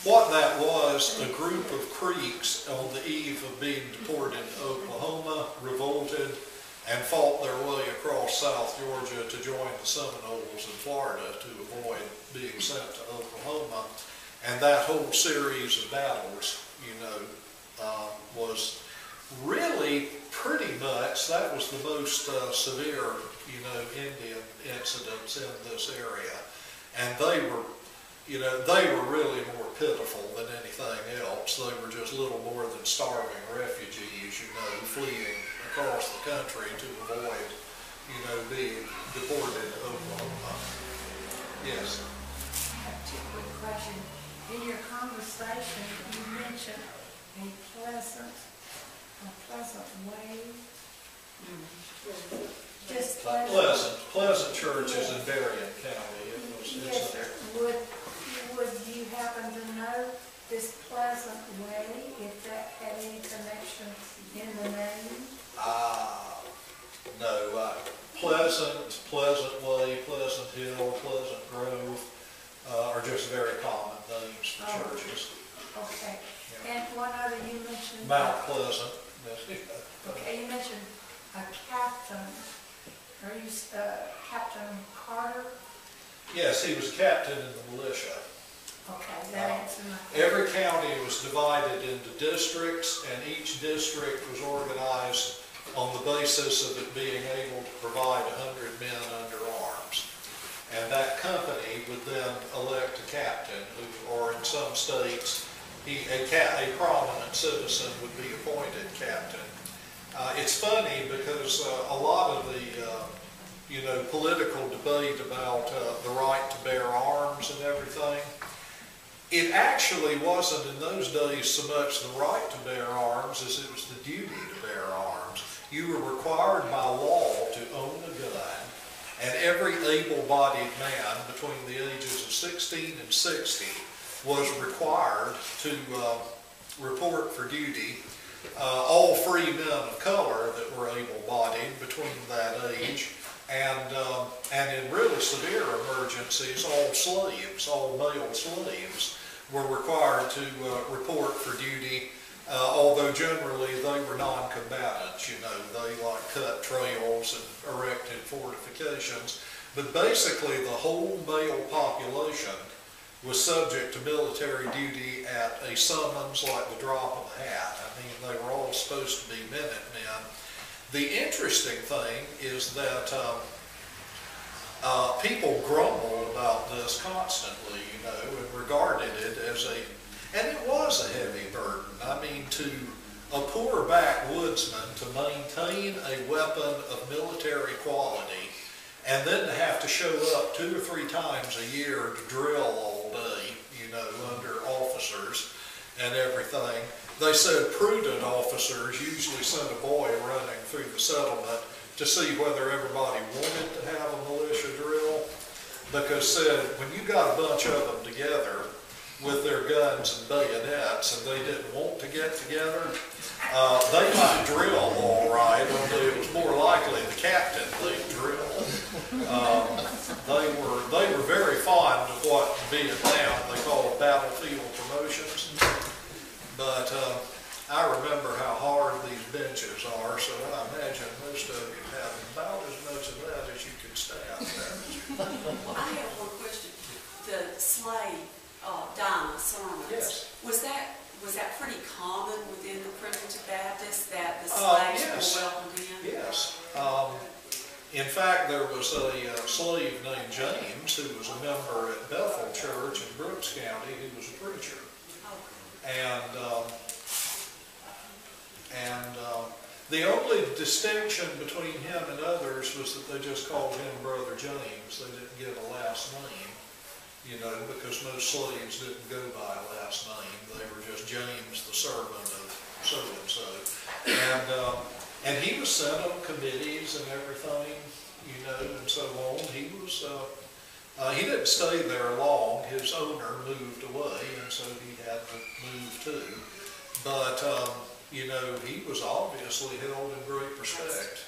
what that was, a group of Creeks on the eve of being deported to Oklahoma, revolted, and fought their way across South Georgia to join the Seminoles in Florida to avoid being sent to Oklahoma. And that whole series of battles, you know, was really pretty much, that was the most severe, you know, Indian incidents in this area. And they were, you know, they were really more pitiful than anything else. They were just little more than starving refugees, you know, fleeing across the country to avoid, you know, being deported to Oklahoma. Yes. I have 2 quick questions. In your conversation, you mentioned a pleasant way. Just Pleasant Church is in Berrien County. Yes, sir. Would you happen to know this Pleasant Way, if that had any connection in the name? No. Pleasant Way, Pleasant Hill, Pleasant Grove are just very common names for churches. Okay. And one other, you mentioned... Mount Pleasant. Okay, you mentioned a captain. Are you Captain Carter? Yes, he was captain in the militia. Okay, that answers my question. Every county was divided into districts, and each district was organized on the basis of it being able to provide 100 men under arms. And that company would then elect a captain, who, or in some states, a prominent citizen would be appointed captain. It's funny because a lot of the you know, political debate about the right to bear arms and everything, it actually wasn't in those days so much the right to bear arms as it was the duty to bear arms. You were required by law to own a gun, and every able-bodied man between the ages of 16 and 60 was required to report for duty. All free men of color that were able-bodied between that age, and in really severe emergencies, all male slaves were required to report for duty, although generally they were non-combatants, you know, they like cut trails and erected fortifications, but basically the whole male population was subject to military duty at a summons like the drop of a hat. I mean, they were all supposed to be Minutemen. The interesting thing is that people grumbled about this constantly, you know, and regarded it as and it was a heavy burden. I mean, to a poor backwoodsman to maintain a weapon of military quality and then to have to show up 2 or 3 times a year to drill all day, you know, under officers and everything. They said prudent officers usually sent a boy running through the settlement to see whether everybody wanted to have a militia drill, because said when you got a bunch of them together with their guns and bayonets and they didn't want to get together, they might drill all right, only it was more likely the captain they'd drill. They were very fond of what Vietnam they called battlefield promotions. But I remember how hard these benches are, so I imagine most of you have about as much of that as you can stand. Well, I have one question. The slave Dinah sermons, Yes. was that pretty common within the Primitive Baptists that the slaves Yes. were welcomed in? Yes. In fact, there was a slave named James who was a member at Bethel Church in Brooks County who was a preacher. Okay. And the only distinction between him and others was that they just called him Brother James. They didn't give a last name, you know, because most slaves didn't go by a last name. They were just James, the servant of so-and-so. And he was sent on committees and everything, you know, and so on. He was, he didn't stay there long. His owner moved away, and so he had to move too. But, you know, he was obviously held in great respect.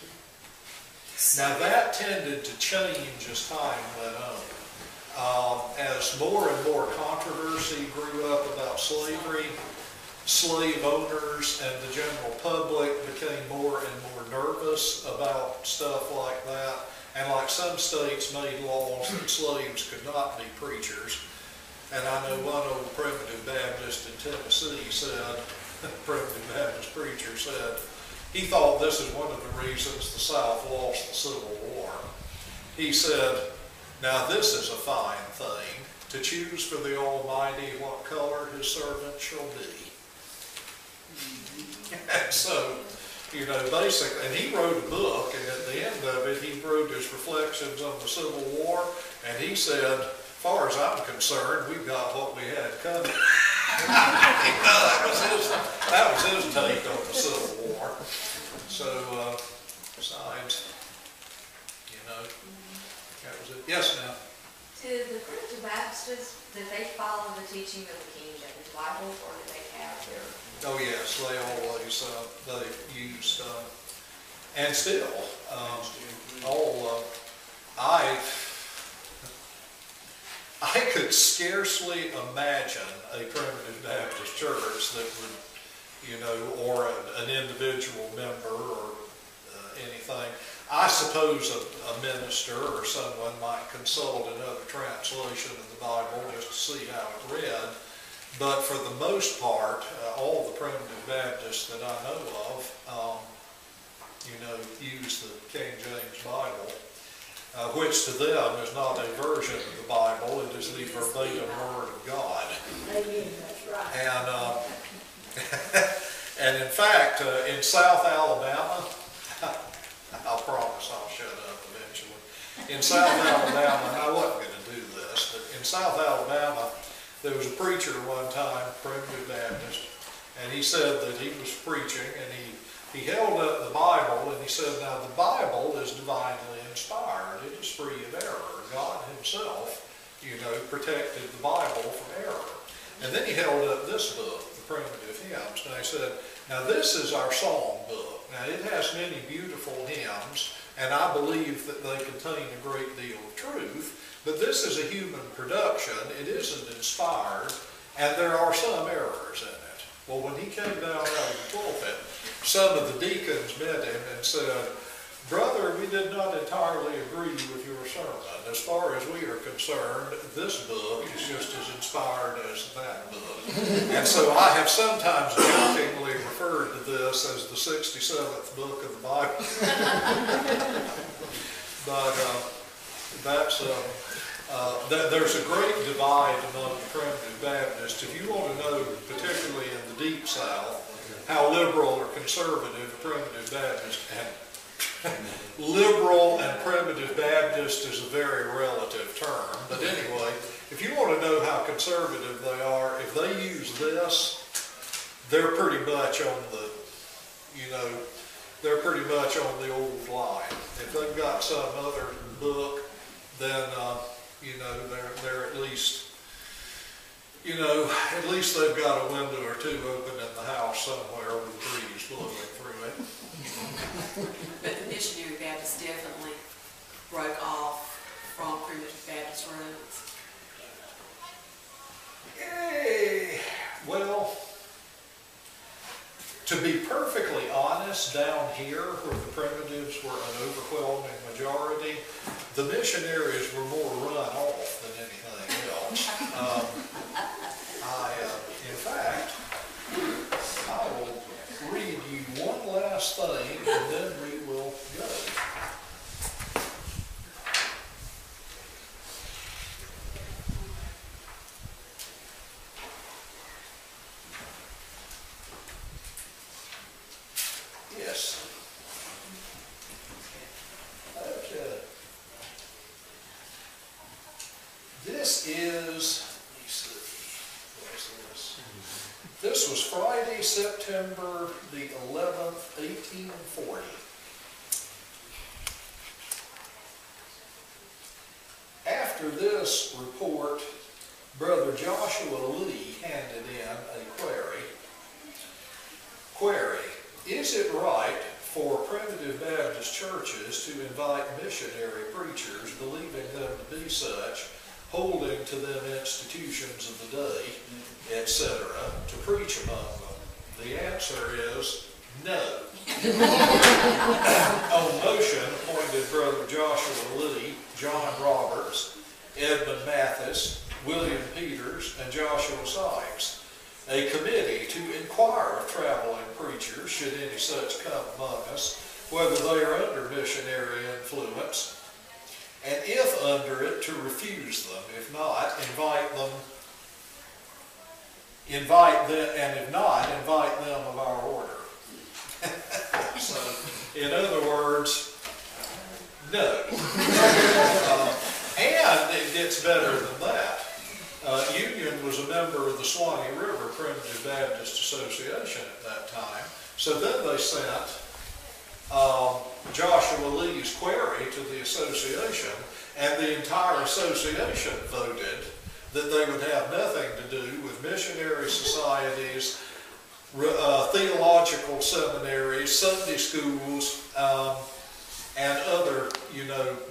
Now that tended to change as time went on. As more and more controversy grew up about slavery, slave owners and the general public became more and more nervous about stuff like that. And like some states made laws that slaves could not be preachers. And I know one old primitive Baptist in Tennessee said, primitive Baptist preacher said, he thought this is one of the reasons the South lost the Civil War. He said, now this is a fine thing, to choose for the Almighty what color his servant shall be. And so, you know, basically, and he wrote a book, and at the end of it, he wrote his reflections on the Civil War, and he said, as far as I'm concerned, we've got what we had coming. that was his take on the Civil War. So, besides, you know, that was it. Yes, ma'am. Did the Primitive Baptists, did they follow the teaching of the King James Bible, or did they have their? Oh yes, they always they used and still I could scarcely imagine a primitive Baptist church that would, you know, or an individual member or anything. I suppose a minister or someone might consult another translation of the Bible just to see how it read. But for the most part, all the primitive Baptists that I know of, you know, use the King James Bible, which to them is not a version of the Bible, it is the verbatim Word of God. Amen, that's right. And in fact, in South Alabama, I'll promise I'll shut up eventually. In South Alabama, and I wasn't going to do this, but in South Alabama, there was a preacher one time, primitive Baptist, and he said that he was preaching, and he held up the Bible, and he said, now the Bible is divinely inspired. It is free of error. God himself, you know, protected the Bible from error. And then he held up this book, the Primitive Hymns, and I said, now this is our song book. Now it has many beautiful hymns, and I believe that they contain a great deal of truth, but this is a human production. It isn't inspired, and there are some errors in it. Well, when he came down out of the pulpit, some of the deacons met him and said, brother, we did not entirely agree with your sermon. As far as we are concerned, this book is just as inspired as that book. And so I have sometimes jokingly referred to this as the 67th book of the Bible. But there's a great divide among the primitive Baptists. If you want to know, particularly in the Deep South, how liberal or conservative a primitive Baptist, and liberal and primitive Baptist is a very relative term. But anyway, if you want to know how conservative they are, if they use this, they're pretty much on the, you know, they're pretty much on the old line. If they've got some other book, then you know, they're at least, you know, at least they've got a window or two open in the house somewhere with the breeze blowing through it. But the missionary Baptists definitely broke off from primitive Baptist roots. Hey, well, to be perfectly honest, down here where the primitives were an overwhelming majority, the missionaries were more run off than anything else. In fact, I will read you one last thing and then we will go. This is, let me see, what is this? This was Friday, September the 11th, 1840. After this report, Brother Joshua Lee handed in a query. Query, is it right for primitive Baptist churches to invite missionary preachers, believing them to be such, holding to them institutions of the day, etc., to preach among them? The answer is no. On motion, appointed Brother Joshua Lee, John Roberts, Edmund Mathis, William Peters, and Joshua Sykes, a committee to inquire of traveling preachers, should any such come among us, whether they are under missionary influence, and if under it, to refuse them. If not, invite them, and if not, invite them of our order. So, in other words, no. And it gets better than that. Union was a member of the Swanee River Primitive Baptist Association at that time. So then they sent Joshua Lee's query to the association, and the entire association voted that they would have nothing to do with missionary societies, theological seminaries, Sunday schools, and other,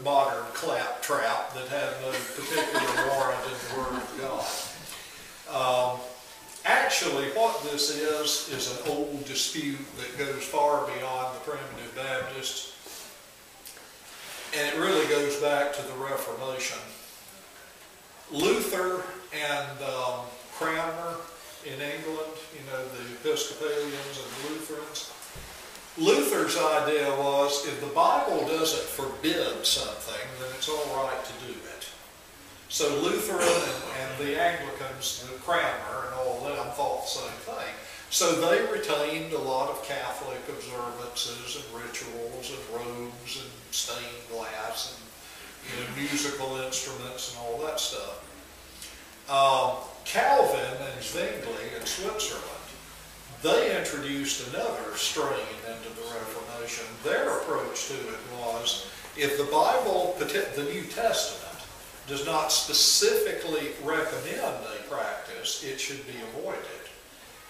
modern claptrap that had no particular warrant in the Word of God. Actually, what this is an old dispute that goes far beyond the primitive Baptists, and it really goes back to the Reformation. Luther and Cranmer in England, the Episcopalians and the Lutherans. Luther's idea was, if the Bible doesn't forbid something, then it's all right to do it. So Lutheran and the Anglicans, the Cranmer and all of them, thought the same thing. So they retained a lot of Catholic observances and rituals and robes and stained glass and musical instruments and all that stuff. Calvin and Zwingli in Switzerland, they introduced another strain into the Reformation. Their approach to it was, if the Bible, the New Testament, does not specifically recommend a practice, it should be avoided.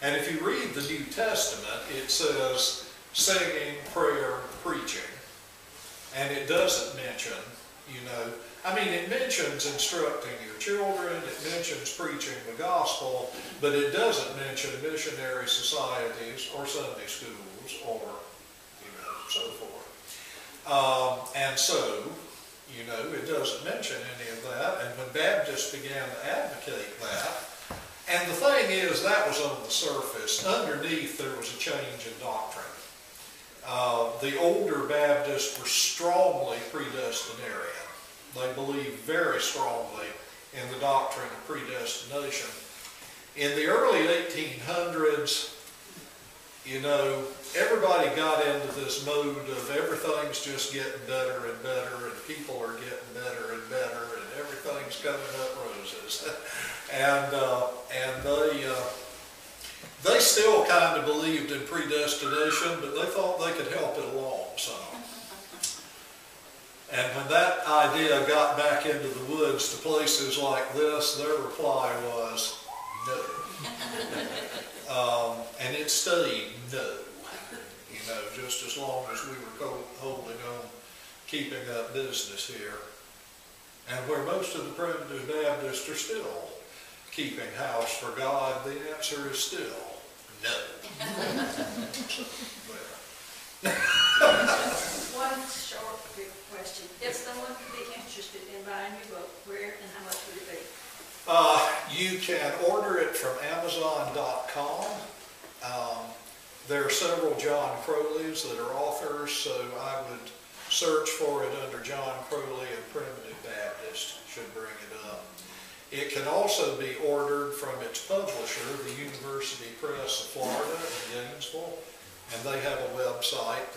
And if you read the New Testament, it says singing, prayer, preaching. And it doesn't mention, it mentions instructing your children, it mentions preaching the gospel, but it doesn't mention missionary societies or Sunday schools or, so forth. And so, it doesn't mention any of that. And when Baptists began to advocate that, and the thing is, that was on the surface. Underneath, there was a change in doctrine. The older Baptists were strongly predestinarian. They believed very strongly in the doctrine of predestination. In the early 1800s, everybody got into this mode of everything's just getting better and better, and people are getting better and better, and everything's coming up roses. and they still kind of believed in predestination, but they thought they could help it along some. And when that idea got back into the woods to places like this, their reply was no. And it stayed no. Just as long as we were holding on, keeping up business here. And where most of the primitive Baptists are still keeping house for God, the answer is still no. One short, quick question. If someone would be interested in buying your book, where and how much would it be? You can order it from Amazon.com. There are several John Crowleys that are authors, so I would search for it under John Crowley and Primitive Baptist, should bring it up. It can also be ordered from its publisher, the University Press of Florida in Gainesville, and they have a website that